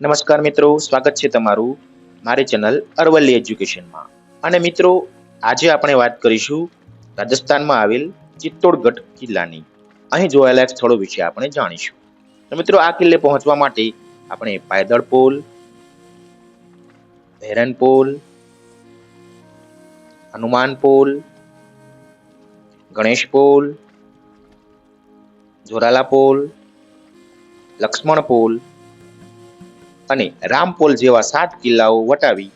નમસ્કાર મિત્રો, સ્વાગત છે તમારું મારી ચેનલ અરવલ્લી એજ્યુકેશનમાં. અને મિત્રો, આજે આપણે વાત કરીશું રાજસ્થાનમાં આવેલ ચિત્તોડગઢ કિલ્લાની. અહીં જોવાલાયક સ્થળો વિશે આપણે જાણીશું. તો મિત્રો, આ કિલ્લે પહોંચવા માટે આપણે પાયદળ પુલ, ભેરન પુલ, હનુમાન પુલ, ગણેશ પુલ, જોરાલા પુલ, લક્ષ્મણ પુલ અને રામપોલ જેવા 7 કિલ્લાઓ વટાવી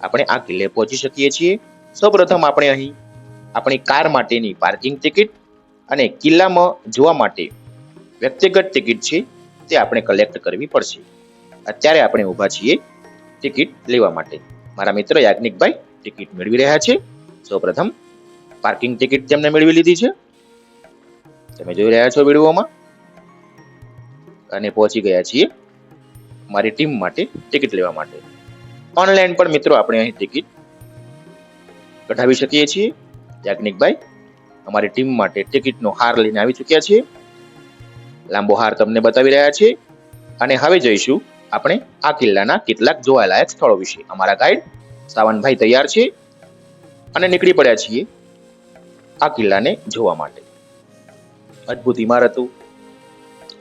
આપણે આ કિલ્લે પહોંચી શકીએ છીએ. સૌપ્રથમ આપણે અહીં આપણી કાર માટેની પાર્કિંગ ટિકિટ અને કિલ્લામાં જોવા માટે વ્યક્તિગત ટિકિટ છે તે આપણે કલેક્ટ કરવી પડશે. અત્યારે આપણે ઊભા છીએ ટિકિટ લેવા માટે. મારા મિત્ર યાજ્ઞિકભાઈ ટિકિટ મેળવી રહ્યા છે. સૌપ્રથમ પાર્કિંગ ટિકિટ તેમને મેળવી લીધી છે, તમે જોઈ રહ્યા છો વિડીયોમાં. અને પહોંચી ગયા છીએ મારી ટીમ માટે ટિકિટ લેવા માટે. ઓનલાઈન પણ મિત્રો આપણે અહીં ટિકિટ કઢાવી શકીએ છીએ. યાજ્ઞિકભાઈ અમારી ટીમ માટે ટિકિટનો હાર લઈને આવી ચૂક્યા છે. લાંબો હાર તમને બતાવી રહ્યા છે. અને હવે જઈશું આપણે આ કિલ્લાના કેટલાક જોવાલાયક સ્થળો વિશે. અમારા ગાઈડ સાવનભાઈ તૈયાર છે અને નીકળી પડ્યા છીએ આ કિલ્લાને જોવા માટે. અદ્ભુત ઇમારતો,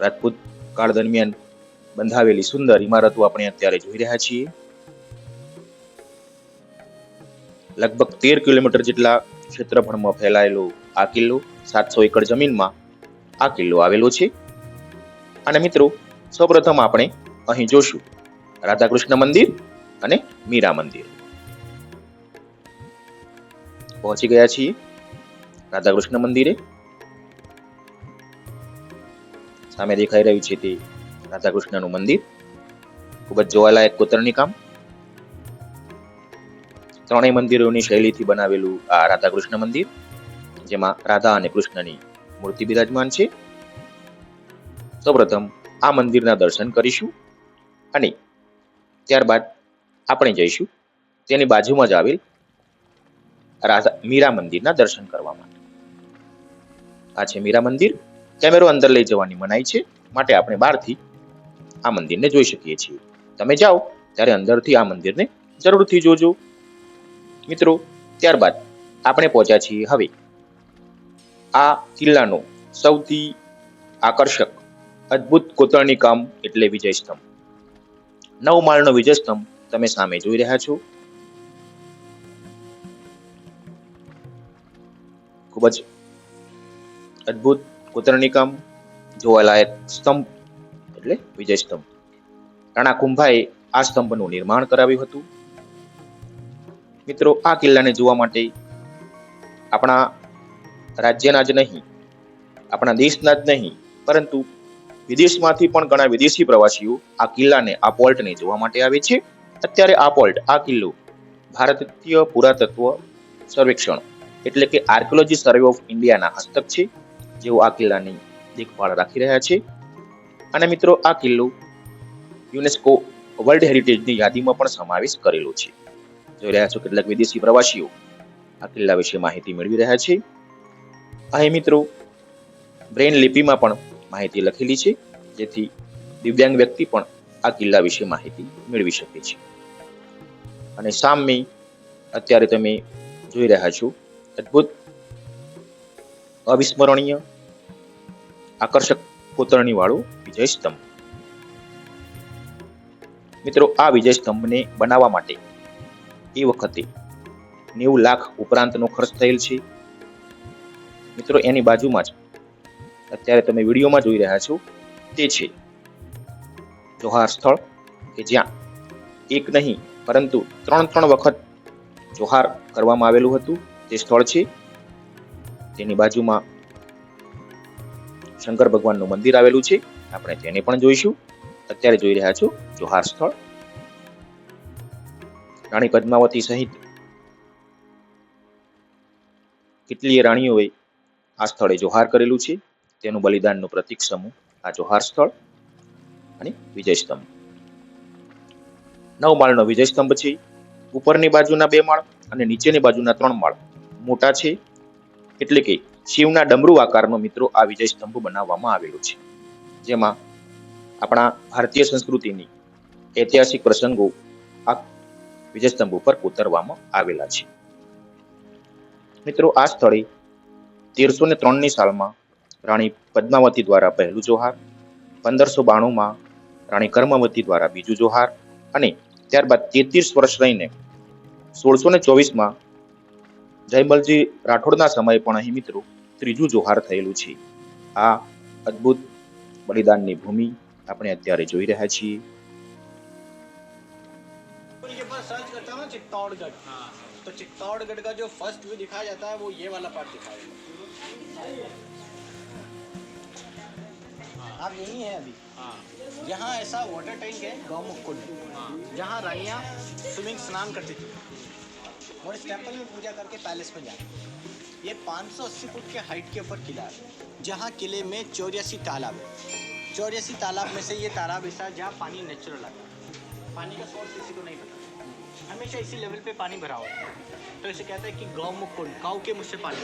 રાજપૂત કાળ દરમિયાન બંધાવેલી સુંદર ઇમારતો આપણે અત્યારે જોઈ રહ્યા છીએ. લગભગ 13 કિલોમીટર જેટલા ક્ષેત્રફળમાં ફેલાયેલો આ કિલ્લો, 700 એકર જમીનમાં આ કિલ્લો આવેલો છે. અને મિત્રો, સૌપ્રથમ આપણે અહીં જોશું રાધાકૃષ્ણ મંદિર અને મીરા મંદિર. પહોંચી ગયા છીએ રાધાકૃષ્ણ મંદિરે. સામે દેખાઈ રહ્યું છે તે રાધાકૃષ્ણનું મંદિર. ખૂબ જ જોવાલાયક કોતરણી કામ. ત્રણેય મંદિરોની શૈલીથી બનાવેલું આ રાધાકૃષ્ણ મંદિર, જેમાં રાધા અને કૃષ્ણની મૂર્તિ બિરાજમાન છે. સૌપ્રથમ આ મંદિરના દર્શન કરીશું અને ત્યારબાદ આપણે જઈશું તેની બાજુમાં જ આવેલ મીરા મંદિરના દર્શન કરવા માટે. આ છે મીરા મંદિર. કેમેરો અંદર લઈ જવાની મનાઈ છે, માટે આપણે બહારથી આ મંદિરને જોઈ શકીએ છીએ. તમે જાઓ ત્યારે અંદરથી આ મંદિરને જરૂરથી જોજો મિત્રો. ત્યારબાદ આપણે પહોંચ્યા છીએ હવે આ કિલ્લાનો સૌથી આકર્ષક અદ્ભુત કોતરણી કામ એટલે વિજય સ્તંભ. 9 માળનો વિજય સ્તંભ તમે સામે જોઈ રહ્યા છો. ખૂબ જ અદ્ભુત કોતરણી કામ, જોવાલાયક સ્તંભ એટલે વિજય સ્તંભ. રાણા કુંભાએ આ સ્તંભનું નિર્માણ કરાવ્યું હતું. મિત્રો, આ કિલ્લાને જોવા માટે આપણા રાજ્યના જ નહીં, આપણા દેશના જ નહીં, પરંતુ વિદેશમાંથી પણ ઘણા વિદેશી પ્રવાસીઓ આ કિલ્લાને, આ પોર્ટને જોવા માટે આવે છે. અત્યારે આ પોર્ટ, આ કિલ્લો ભારતીય પુરાતત્વ સર્વેક્ષણ એટલે કે આર્કિયોલોજી સર્વે ઓફ ઇન્ડિયાના હસ્તક છે, જેઓ આ કિલ્લાની દેખભાળ રાખી રહ્યા છે. અને મિત્રો, આ કિલ્લો યુનેસ્કો વર્લ્ડ હેરિટેજની યાદીમાં પણ સમાવેશ કરેલો છે. જોઈ રહ્યા છો કેટલાક વિદેશી પ્રવાસીઓ આ કિલ્લા વિશે માહિતી મેળવી રહ્યા છે. અહીં મિત્રો બ્રેઇન લિપિમાં પણ માહિતી લખેલી છે, જેથી દિવ્યાંગ વ્યક્તિ પણ આ કિલ્લા વિશે માહિતી મેળવી શકે છે. અને સામે અત્યારે તમે જોઈ રહ્યા છો અદ્ભુત, અવિસ્મરણીય, આકર્ષક કોતરણી વાળો વિજય સ્તંભ. મિત્રો, આ વિજય સ્તંભને બનાવવા માટે એ વખતે 90 લાખ ઉપરાંતનો ખર્ચ થયેલ છે. મિત્રો, એની બાજુમાં જ અત્યારે તમે વિડીયોમાં જોઈ રહ્યા છો તે છે જોહાર સ્થળ, કે જ્યાં એક નહીં પરંતુ 3 વખત જોહાર કરવામાં આવેલું હતું. તે સ્થળ છે, તેની બાજુમાં શંકર ભગવાનનું મંદિર આવેલું છે. આપણે તેને પણ જોઈશું. અત્યારે જોઈ રહ્યા છો જોહાર સ્થળ. રાણી પદ્માવતી સહિત કેટલીય રાણીઓએ આ સ્થળે જોહાર કરેલું છે. તેનું બલિદાનનું પ્રતીક સમૂહ આ જોહાર સ્થળ અને વિજય સ્તંભ. 9 માળનો વિજય સ્તંભ છે. ઉપરની બાજુના 2 માળ અને નીચેની બાજુના 3 માળ મોટા છે, એટલે કે શિવના ડમરૂ આકારનો મિત્રો આ વિજય સ્તંભ બનાવવામાં આવેલો છે, જેમાં આપણા ભારતીય સંસ્કૃતિની ઐતિહાસિક પ્રસંગો આ વિજયસ્તંભ ઉપર કોતરવામાં આવેલા છે. મિત્રો, આ સ્થળે 1303ની સાલમાં રાણી પદ્માવતી દ્વારા પહેલું જોહાર, 1592માં રાણી કર્મવતી દ્વારા બીજું જોહાર અને ત્યારબાદ 33 વર્ષ રહીને 1624માં જયમલજી રાઠોડના સમયે પણ અહીં મિત્રો ત્રીજું જોહાર થયેલું છે. આ અદ્ભુત બલિદાનની ભૂમિ આપણે અત્યારે જોઈ રહ્યા છીએ. सर्च करता हूँ चित्तौड़गढ़, तो चित्तौड़गढ़ का जो फर्स्ट व्यू दिखाया जाता है वो ये वाला पार्ट दिखाया जाता है. आप यही है अभी. यहाँ ऐसा वाटर टैंक है गौमुख कुंड, जहाँ रानियाँ स्विमिंग स्नान करती थी और इस टेम्पल में पूजा करके पैलेस में जाती. ये 580 फुट के हाइट के ऊपर किला है, जहाँ किले में 84 तालाब है. 84 तालाब में से ये तालाब ऐसा है जहाँ पानी नेचुरल आता है. पानी का सोर्स किसी को नहीं पता, हमेशा इसी लेवल पे पानी भरा होता है. तो इसे कहते हैं कि गौमुख कुंड, काऊ के मुझसे पानी.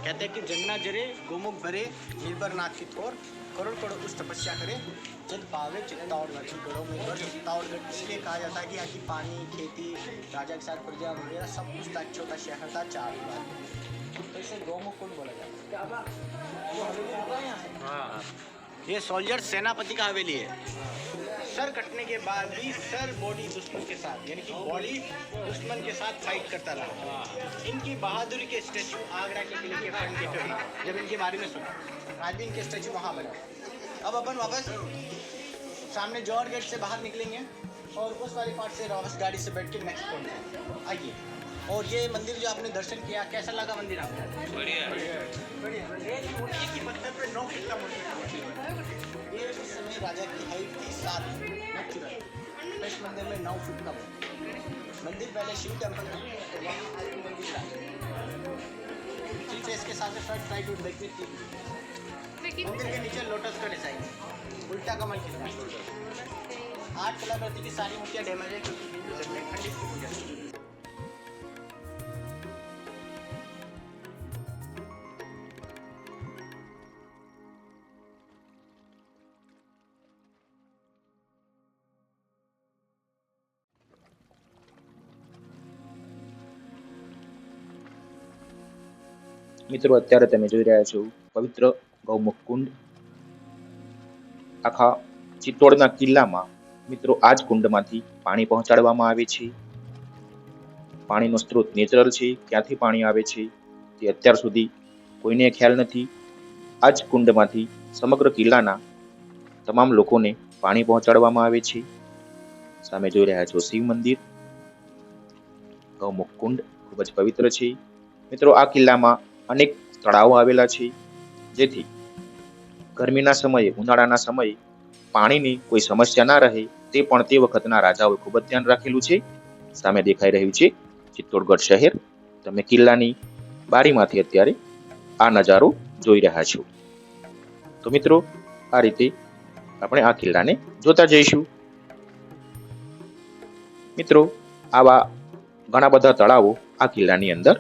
कहते हैं कि जन्ना जरे गोमुख भरे, निर्भर नाथ की थोर, करोड़ करोड़ उस तपस्या करे, जल पावे चित्तौड़गढ़. गढ़ों में गढ़ चित्तौड़गढ़ इसलिए कहा जाता है कि यहाँ की पानी, खेती, राजा के साथ प्रजा वगैरह सब कुछ था. छोटा शहर था, 4 बार, तो इसे गौमुख कुंड बोला जाता है. ये सोल्जर सेनापति का हवेली है. सर कटने के बाद भी सर बॉडी दुश्मन के साथ, यानी कि बॉडी दुश्मन के साथ फाइट करता रहा. इनकी बहादुरी के स्टैचू आगरा के किले के फ्रंट गेट पे, जब इनके बारे में सुना आज भी इनके स्टैचू वहाँ बना. अब अपन वापस सामने जौहर गेट से बाहर निकलेंगे और उस वाली पार्ट से वापस गाड़ी से बैठ के नेक्स्ट पॉइंट आइए. और ये मंदिर जो आपने दर्शन किया, कैसा लगा मंदिर आपको? बढ़िया. एक मूर्ति की पत्थर पे 9 फीट का मूर्ति. ये उस समय राजा की हाइट थी 7 नेचुरल. इस मंदिर में 9 फीट का मंदिर पहले शिव टेम्पल था, मंदिर था. 3 फेस के साथ फ्रंट साइड और बैक में 3. मंदिर के नीचे लोटस का डिजाइन, उल्टा कमल की 8 कलाकृति की सारी मूर्तियाँ डैमेज है क्योंकि हिंदू धर्म में खंडित की पूजा. મિત્રો, અત્યારે તમે જોઈ રહ્યા છો પવિત્ર ગૌમુખ કુંડ. આખા ચિત્તોડના કિલ્લામાં મિત્રો આ જ કુંડમાંથી પાણી પહોંચાડવામાં આવે છે. પાણીનો સ્ત્રોત નેચરલ છે, ક્યાંથી પાણી આવે છે તે અત્યાર સુધી કોઈને ખ્યાલ નથી. આ જ કુંડમાંથી સમગ્ર કિલ્લાના તમામ લોકોને પાણી પહોંચાડવામાં આવે છે. સામે જોઈ રહ્યા છો શિવ મંદિર. ગૌમુખ કુંડ ખૂબ જ પવિત્ર છે. મિત્રો, આ કિલ્લામાં અનેક તળાવો આવેલા છે, જેથી ગરમીના સમયે, ઉનાળાના સમયે પાણીની કોઈ સમસ્યા ના રહે તે પણ તે વખતના રાજાઓએ ખૂબ જ ધ્યાન રાખેલું છે. સામે દેખાઈ રહ્યું છે ચિત્તોડગઢ શહેર. તમે કિલ્લાની બારીમાંથી અત્યારે આ નજારો જોઈ રહ્યા છો. તો મિત્રો, આ રીતે આપણે આ કિલ્લાને જોતા જઈશું. મિત્રો, આવા ઘણા બધા તળાવો આ કિલ્લાની અંદર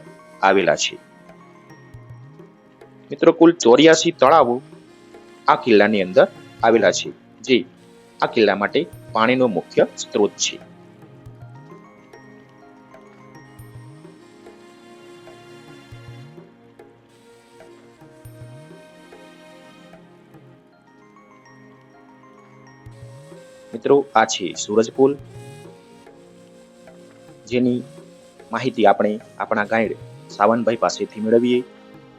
આવેલા છે. મિત્રો, કુલ 84 તળાવો આ કિલ્લાની અંદર આવેલા છે, જે આ કિલ્લા માટે પાણીનો મુખ્ય સ્ત્રોત છે. મિત્રો, આ છે સૂરજપોલ, જેની માહિતી આપણે આપણા ગાઈડ સાવનભાઈ પાસેથી મેળવીએ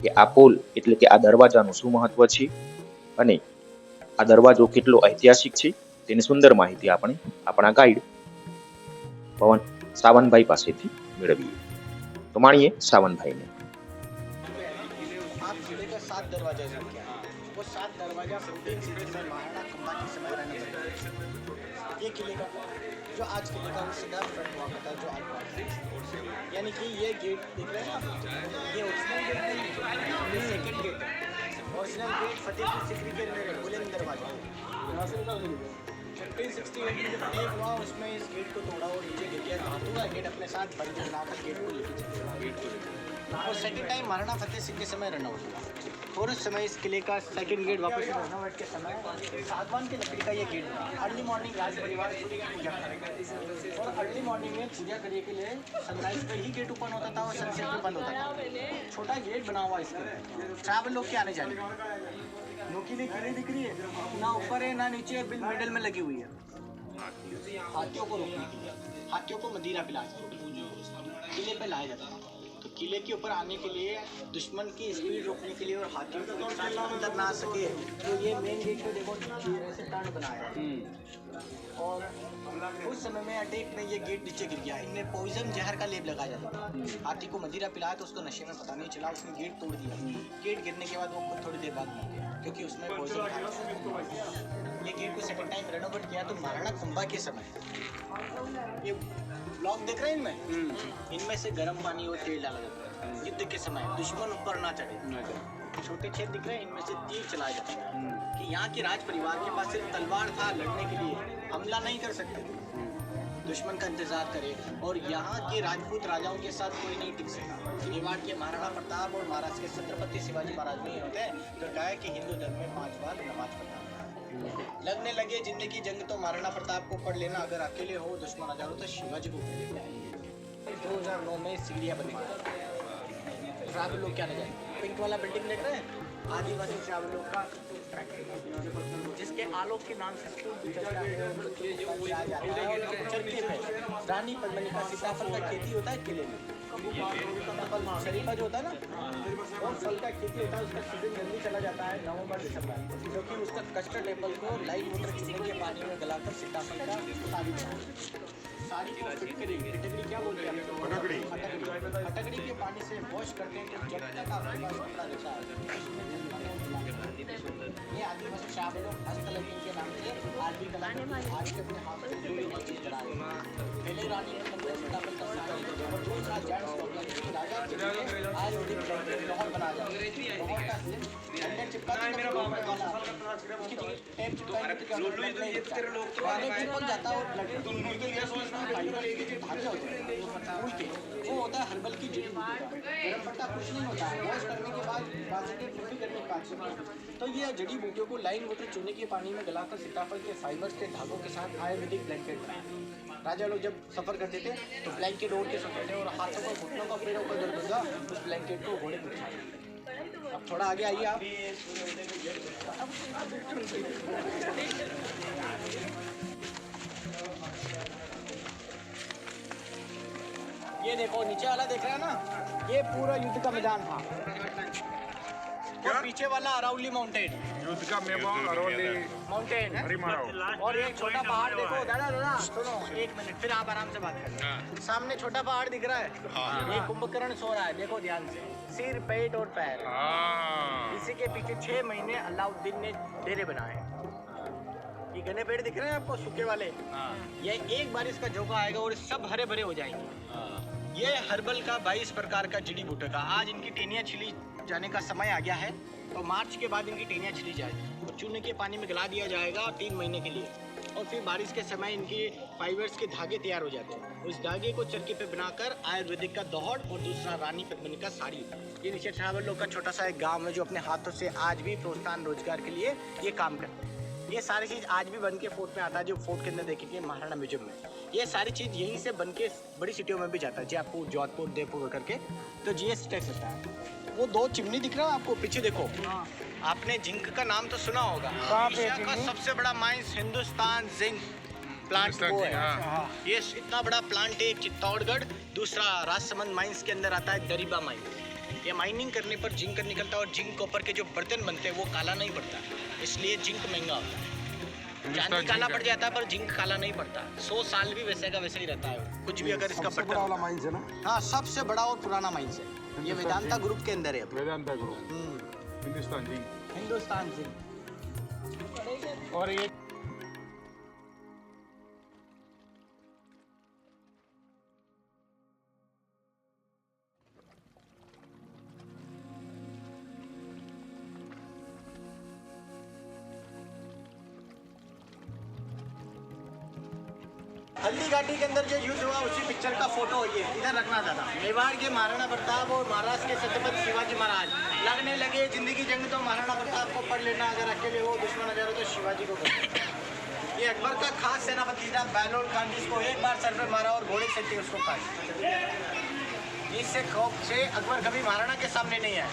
કે આ પોલ એટલે કે આ દરવાજાનું શું મહત્વ છે અને આ દરવાજો કેટલો ઐતિહાસિક છે તેની સુંદર માહિતી આપણે આપણા ગાઈડ સાવનભાઈ પાસેથી મેળવીએ. તો માણીએ સાવનભાઈને. आप किले का 7 दरवाजा जो क्या है, वो 7 दरवाजा 15 सिटी में महाराणा खम्बा के समय रहने लगे. ये किले का जो आज किले का सीधा फ्रंट हुआ करता है, जो आज यानी कि ये गेट देख रहे हैं आप, ये ओरिजिनल गेट नहीं है, ये सेकंड गेट है. ओरिजिनल गेट फतेहपुर सीकरी के अंदर बुलंद दरवाजा 1568 में जब अटैक हुआ उसमें इस गेट को तोड़ा और नीचे गिर गया. धातु का गेट अपने साथ बंद बनाकर गेट को लेके चले. और सेकंड टाइम महाराणा फतेह सिंह के समय रन आउट हुआ. थोड़े समय इस किले का सेकंड गेट वापस रेनोवेट के समय सागवान की लकड़ी का ये गेट बना। अर्ली मॉर्निंग राज परिवार सूर्य की पूजा करता और अर्ली मॉर्निंग में पूजा करने के लिए सनराइज पे ही गेट ओपन होता था और सनसेट पे बंद होता था। छोटा गेट बना हुआ इसका, ट्रैवल लोग के आने जाने। नोकीली किले दिख रही है, ना ऊपर है ना नीचे, बिल मिडल में लगी हुई है। हाथियों को रोकने के लिए, हाथियों को मदिरा पिलाते किले पे लाया जाता है। तो किले के ऊपर आने के लिए, दुश्मन की स्पीड रोकने के लिए और हाथियों को नुकसान अंदर ना आ सके, तो ये मेन गेट को देखो ऐसे टर्न बनाया है। और उस समय में अटैक में ये गेट नीचे गिर गया। इनमें पॉइजन जहर का लेप लगाया जाता था। हाथी को मदिरा पिलाया तो उसको नशे में पता नहीं चला, उसने गेट तोड़ दिया। गेट गिरने के बाद वो खुद थोड़ी देर बाद मर गया क्योंकि उसमें पॉइजन था। ये गेट को सेकंड टाइम रेनोवेट किया तो महाराणा कुंभा के समय ये ब्लॉक देख रहे हैं इनमें से गर्म पानी और तेल डाला जाता है युद्ध के समय, दुश्मन ऊपर ना चढ़े। छोटे छेद दिख रहे हैं, इनमें से तीर चलाया जाता है कि यहाँ के राज परिवार के पास सिर्फ तलवार था लड़ने के लिए, हमला नहीं कर सकते, दुश्मन का इंतजार करे। और यहाँ के राजपूत राजाओं के साथ कोई नहीं टिक सकता। मेवाड़ के महाराणा प्रताप और महाराष्ट्र के छत्रपति शिवाजी महाराज में होते हैं जो कहा है कि हिंदू धर्म में 5 बार नमाज पढ़ना। लगने लगे जिंदगी जंग तो महाराणा प्रताप को पढ़ लेना, अगर अकेले हो दुश्मन हजारों तो शिवाजी को पढ़ लेना। 2009 में सीढ़ियाँ बनी, ट्रैवल लोग क्या जाए। पिंक वाला बिल्डिंग देख रहे हैं, आदिवासी ट्रैवल लोग का जिसके आलोक के नाम से स्कूल भी चलता है। चरखी पे रानी पद्मिनी का सीताफल का खेती होता है किले में। शरीफा जो होता है ना, वो फल का खेती होता है, उसका सीजन जल्दी चला जाता है नवंबर दिसंबर, क्योंकि उसका कस्टर्ड एप्पल को लाइट वाटर चूने के पानी में गलाकर सीताफल का साड़ी को फिटकड़ी क्या बोलते हैं, फटकड़ी के पानी से वॉश करते हैं तो जब तक आपके पास कपड़ा रहता है। ये आदिवासी श्रावण लोग हस्तलिपि के नाम से आरबी कला आज के अपने हाथ से जुड़ी हुई चीज बना रहे हैं। पहले रानी ने सीताफल का साड़ी और दूसरा जेंट्स राजा के लिए आयुर्वेदिक ब्लैंकेट लाहौर बना जाए। लाहौर का अंदर चिपका मेरा बाबा उसकी टेप चिपक जाता है और वो होता है हर्बल की जड़ी बूटी का। गरम पत्ता कुछ नहीं होता है, वॉश करने के बाद बाजरे फिर करने के बाद तो ये जड़ी बूटियों को लाइन वाटर चूने के पानी में गलाकर सीताफल के फाइबर्स के धागों के साथ आयुर्वेदिक ब्लैंकेट बनाया। राजा लोग जब सफर करते थे तो ब्लैंकेट ओढ़ के सोते थे और हाथों को घुटनों का पैरों का दर्द होगा उस ब्लैंकेट को घोड़े पर बिछाते। अब थोड़ा आगे आइए आप। ये देखो नीचे वाला देख रहे हैं ना, ये पूरा युद्ध का मैदान था। और पीछे वाला अरावली माउंटेन, युद्ध का मैदान अरावली माउंटेन है। और एक छोटा पहाड़ देखो, दादा दादा सुनो एक मिनट, फिर आप आराम से बात करें। सामने छोटा पहाड़ दिख रहा है, ये कुंभकर्ण सो रहा है, देखो ध्यान से, सिर पेट और पैर। इसी के पीछे 6 महीने अलाउद्दीन ने डेरे बनाए। ये घने पेड़ दिख रहे हैं आपको सूखे वाले, ये एक बारिश का झोंका आएगा और सब हरे भरे हो जाएंगे। ये हर्बल का 22 प्रकार का जड़ी बूटी का आज इनकी टेनियाँ छिली जाने का समय आ गया है, तो मार्च के बाद इनकी टेनियाँ छिली जाएगी और चूने के पानी में गला दिया जाएगा 3 महीने के लिए। और फिर बारिश के समय इनकी फाइबर्स के धागे तैयार हो जाते हैं। उस धागे को चरखे पे बनाकर आयुर्वेदिक का दौड़ और दूसरा रानी पद्मिनी का साड़ी। ये नीचे ट्रैवल लोग का छोटा सा एक गाँव है जो अपने हाथों से आज भी प्रोत्साहन रोजगार के लिए ये काम करते हैं। ये सारी चीज़ आज भी बन के फोर्ट में आता है, जो फोर्ट के अंदर देखेंगे महाराणा म्यूजियम में। ये सारी चीज़ यहीं से बन के बड़ी सिटियों में भी जाता है, जयपुर जोधपुर देवपुर करके, तो जीएस टैक्स होता है। वो 2 चिमनी दिख रहा है आपको पीछे देखो, आपने जिंक का नाम तो सुना होगा। एशिया का सबसे बड़ा माइंस हिंदुस्तान जिंक प्लांट वो है। ये इतना बड़ा प्लांट है, चित्तौड़गढ़। दूसरा राजसमंद माइंस के अंदर आता है दरीबा माइंस। ये माइनिंग करने पर जिंक निकलता है और जिंक कॉपर के जो बर्तन बनते हैं वो काला नहीं पड़ता, इसलिए जिंक महंगा होता है। चांदी काला पड़ जाता है पर जिंक काला नहीं पड़ता। 100 साल भी वैसे का वैसे ही रहता है, कुछ भी अगर इसका बड़ा वाला माइंस है ना। हाँ, सबसे बड़ा और पुराना माइंस है। ये वेदांता ग्रुप के अंदर है। Vedanta group, Hindustan zinc. और ये हल्दी घाटी के अंदर जो युद्ध हुआ उसी पिक्चर का फोटो ये इधर रखना था। मेवाड़ के महाराणा प्रताप और महाराष्ट्र के छत्रपति शिवाजी महाराज लगने लगे जिंदगी जंग तो महाराणा प्रताप को पढ़ लेना, अगर अकेले हो दुश्मन अगर हो तो शिवाजी को करना। ये अकबर का खास सेनापति था बहलोल खान, जिसको एक बार सर पे मारा और घोड़े से थी उसको काट। इससे खौफ से अकबर कभी महाराणा के सामने नहीं आया।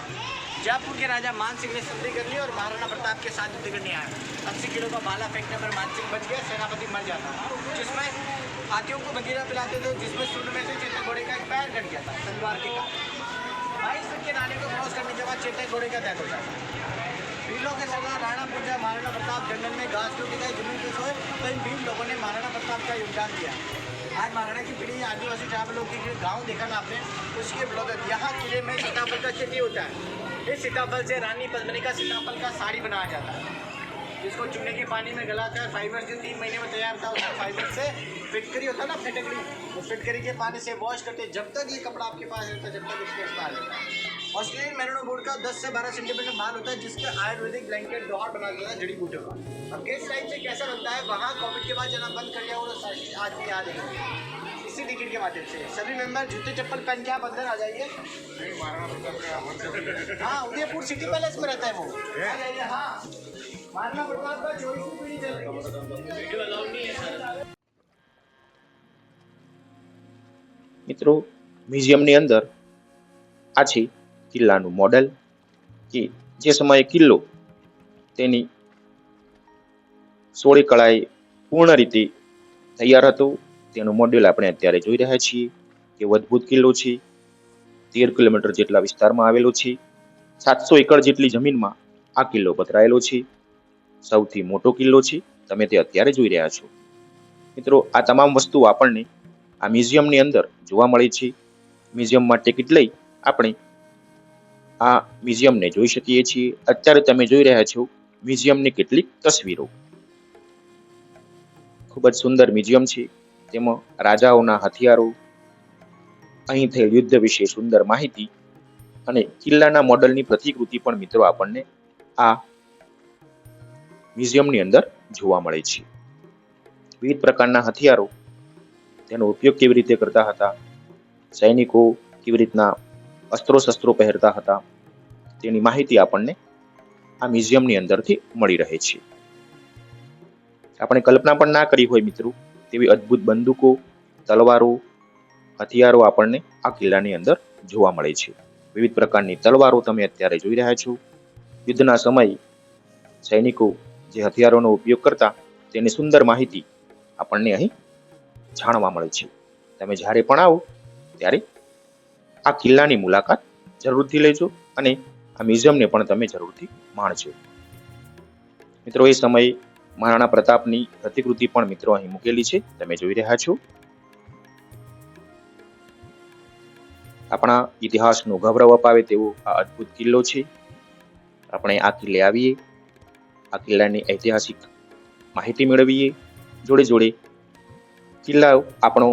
जयपुर के राजा मान सिंह ने संधि कर ली और महाराणा प्रताप के साथ युद्ध करने आया। 80 किलो का भाला फेंकने पर मान सिंह बच गया, सेनापति मर जाता, जिसमें हाथियों को बगीरा पिलाते थे, जिसमें शुरू में से चेतक घोड़े का एक पैर कट गया था तलवार के कारण। 22 फीट के नाले को क्रॉस करने के बाद चेतक घोड़े का डेथ हो जाता। भीलों के सरदार राणा पूजा महाराणा प्रताप जंगल में घास टूटी गई, जमीन पे सोए, तो इन भील लोगों ने महाराणा प्रताप का योगदान दिया। आज महाराणा की पीढ़ी आदिवासी ट्राइबलों के गांव देखा ना आपने, उसके बदौलत यहाँ किले में सीताफल का खेती होता है। इस सीताफल से रानी पद्मिनी का सीताफल का साड़ी बनाया जाता है, जिसको चूने के पानी में गलाकर फाइबर जो 3 महीने में तैयार था, उसके फाइबर से फिटकरी होता है ना, फिटकरी, वो फिटकरी के पानी से वॉश करते, जब तक ये कपड़ा आपके पास रहता है, जब तक इसके पास रहता है। ऑस्ट्रेलियन मेरिनो बोर्ड का 10 से 12 सेंटीमीटर बाल होता है, जिसके आयुर्वेदिक ब्लैंकेट दोहर बना देता है जड़ी बूटियों का। अब किस टाइप से कैसा बनता है वहाँ कोविड के बाद जाना बंद कर लिया, वो आज भी याद है इसी टिकट के माध्यम से। सभी मेंबर जूते चप्पल पहन के आप अंदर आ जाइए। हाँ, उदयपुर सिटी पैलेस में रहता है वो। आ जाइए। हाँ, महाराणा प्रताप का 24वीं पीढ़ी चल रही है। वीडियो अलाउड नहीं है सर। મિત્રો મ્યુઝિયમની અંદર આ છે કિલ્લાનું મોડેલ કે જે સમયે કિલ્લો તેની 16 કળાએ પૂર્ણ રીતે તૈયાર હતો તેનું મોડેલ આપણે અત્યારે જોઈ રહ્યા છીએ। કેવો અદ્ભુત કિલ્લો છે, 13 કિલોમીટર જેટલા વિસ્તારમાં આવેલો છે, 700 એકર જેટલી જમીનમાં આ કિલ્લો પથરાયેલો છે, સૌથી મોટો કિલ્લો છે, તમે તે અત્યારે જોઈ રહ્યા છો। મિત્રો આ તમામ વસ્તુ આપણને આ મ્યુઝિયમની અંદર જોવા મળે છે। મ્યુઝિયમમાં ટિકિટ લઈ આપણે આ મ્યુઝિયમને જોઈ શકીએ છીએ। અત્યારે તમે જોઈ રહ્યા છો મ્યુઝિયમની કેટલીક તસવીરો। ખૂબ જ સુંદર મ્યુઝિયમ છે, તેમાં રાજાઓના હથિયારો, અહીં થયેલ યુદ્ધ વિશે સુંદર માહિતી અને કિલ્લાના મોડલની પ્રતિકૃતિ પણ મિત્રો આપણને આ મ્યુઝિયમની અંદર જોવા મળે છે। વિવિધ પ્રકારના હથિયારો, તેનો ઉપયોગ કેવી રીતે કરતા હતા, સૈનિકો કેવી રીતના અસ્ત્રો શસ્ત્રો પહેરતા હતા, તેની માહિતી આપણને આ મ્યુઝિયમની અંદરથી મળી રહે છે। આપણે કલ્પના પણ ના કરી હોય મિત્રો તેવી અદ્ભુત બંદૂકો, તલવારો, હથિયારો આપણને આ કિલ્લાની અંદર જોવા મળે છે। વિવિધ પ્રકારની તલવારો તમે અત્યારે જોઈ રહ્યા છો। યુદ્ધના સમયે સૈનિકો જે હથિયારોનો ઉપયોગ કરતા તેની સુંદર માહિતી આપણને અહીં જાણવા મળે છે। તમે જ્યારે પણ આવો ત્યારે આ કિલ્લાની મુલાકાત જરૂરથી લેજો અને આ મ્યુઝિયમને પણ તમે જરૂરથી માણજો। મિત્રો એ સમયે મહારાણા પ્રતાપની પ્રતિકૃતિ પણ મિત્રો અહીં મૂકેલી છે, તમે જોઈ રહ્યા છો। આપણા ઇતિહાસનું ગૌરવ અપાવે તેવો આ અદ્ભુત કિલ્લો છે। આપણે આ કિલ્લે આવીએ, આ કિલ્લાની ઐતિહાસિક માહિતી મેળવીએ, જોડે જોડે કિલ્લો આપણો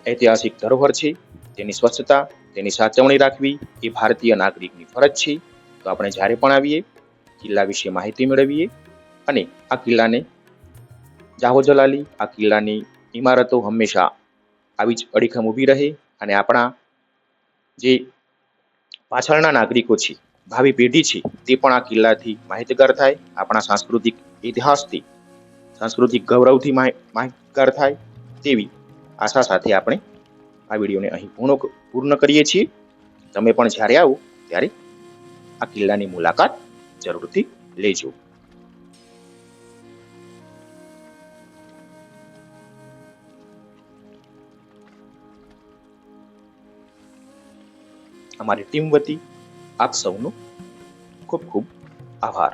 ઐતિહાસિક ધરોહર છે, તેની સ્વચ્છતા, તેની સાચવણી રાખવી એ ભારતીય નાગરિકની ફરજ છે। તો આપણે જ્યારે પણ આવીએ કિલ્લા વિશે માહિતી મેળવીએ અને આ કિલ્લાને જાહો જલાલી, આ કિલ્લાની ઇમારતો હંમેશા આવી જ અડીખમ ઊભી રહે અને આપણા જે પાછળના નાગરિકો છે, ભાવિ પેઢી છે, તે પણ આ કિલ્લાથી માહિતગાર થાય, આપણા સાંસ્કૃતિક ઇતિહાસથી, સાંસ્કૃતિક ગૌરવથી માહિતગાર થાય તેવી આશા સાથે આપણે આ વિડીયોને અહીં પૂર્ણ કરીએ છીએ। તમે પણ જ્યારે આવો ત્યારે આ કિલ્લાની મુલાકાત જરૂરથી લેજો। અમારી ટીમ વતી આપ સૌનો ખૂબ ખૂબ આભાર।